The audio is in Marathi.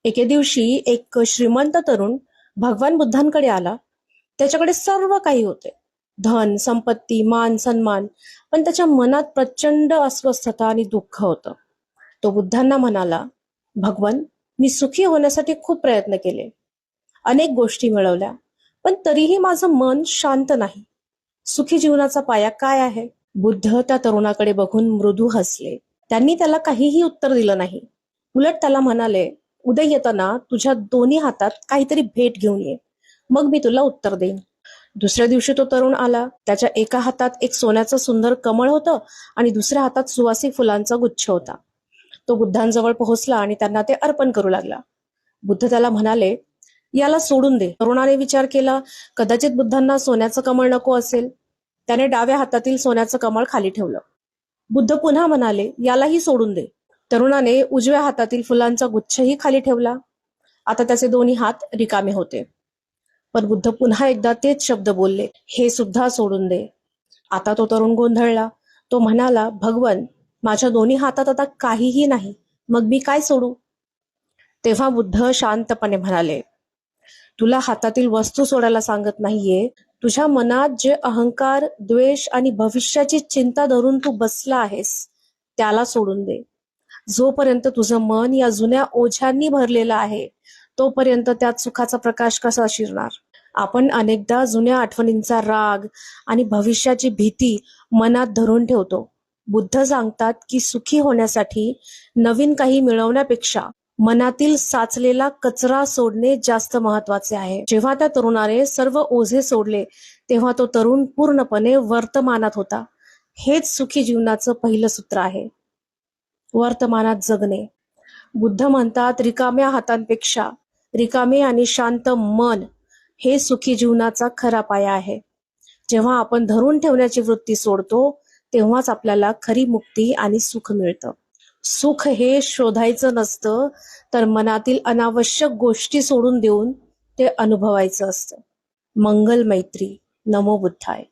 एके दिवशी एक श्रीमंत तरुण भगवान बुद्धांकडे आला. त्याच्याकडे सर्व काही होते, धन संपत्ती मान सन्मान. पण त्याच्या मनात प्रचंड अस्वस्थता आणि दुःख होतं. तो बुद्धांना म्हणाला, भगवान, मी सुखी होण्यासाठी खूप प्रयत्न केले, अनेक गोष्टी मिळवल्या, पण तरीही माझं मन शांत नाही. सुखी जीवनाचा पाया काय आहे? बुद्ध त्या तरुणाकडे बघून मृदू हसले. त्यांनी त्याला काहीही उत्तर दिलं नाही. उलट त्याला म्हणाले, उद्या येताना तुझ्या दोन्ही हातात काहीतरी भेट घेऊन ये, मग मी तुला उत्तर देईन. दुसऱ्या दिवशी तो तरुण आला. त्याच्या एका हातात एक सोन्याचं सुंदर कमळ होतं आणि दुसऱ्या हातात सुवासिक फुलांचा गुच्छ होता. तो बुद्धांजवळ पोहोचला आणि त्यांना ते अर्पण करू लागला. बुद्ध त्याला म्हणाले, याला सोडून दे. तरुणाने विचार केला, कदाचित बुद्धांना सोन्याचं कमळ नको असेल. त्याने डाव्या हातातील सोन्याचं कमळ खाली ठेवलं. बुद्ध पुन्हा म्हणाले, यालाही सोडून दे. तरुणाने उजव्या हातातील फुलांचा गुच्छही खाली ठेवला. आता त्याचे दोन्ही हात रिकामे होते. पण बुद्ध पुन्हा एकदा तेच शब्द बोलले, हे सुद्धा सोडून दे. आता तो तरुण गोंधळला. तो म्हणाला, भगवन, माझ्या दोन्ही हातात आता काहीही नाही, मग मी काय सोडू? तेव्हा बुद्ध शांतपणे म्हणाले, तुला हातातील वस्तू सोडायला सांगत नाहीये. तुझ्या मनात जे अहंकार, द्वेष आणि भविष्याची चिंता धरून तू बसला आहेस, त्याला सोडून दे. जोपर्यंत तुझं मन या जुन्या ओझ्यांनी भरलेलं आहे, तोपर्यंत त्यात सुखाचा प्रकाश कसा शिरणार? आपण अनेकदा जुन्या आठवणींचा राग आणि भविष्याची भीती मनात धरून ठेवतो. बुद्ध सांगतात की सुखी होण्यासाठी नवीन काही मिळवण्यापेक्षा मनातील साचलेला कचरा सोडणे जास्त महत्वाचे आहे. जेव्हा त्या तरुणाने सर्व ओझे सोडले, तेव्हा तो तरुण पूर्णपणे वर्तमानात होता. हेच सुखी जीवनाचं पहिलं सूत्र आहे, वर्तमानात जगणे. बुद्ध म्हणतात, रिकाम्या हातांपेक्षा रिकामे आणि शांत मन हे सुखी जीवनाचा खरा पाया आहे. जेव्हा आपण धरून ठेवण्याची वृत्ती सोडतो, तेव्हाच आपल्याला खरी मुक्ती आणि सुख मिळतं. सुख हे शोधायचं नसतं, तर मनातील अनावश्यक गोष्टी सोडून देऊन ते अनुभवायचं असतं. मंगल मैत्री. नमो बुद्धाय.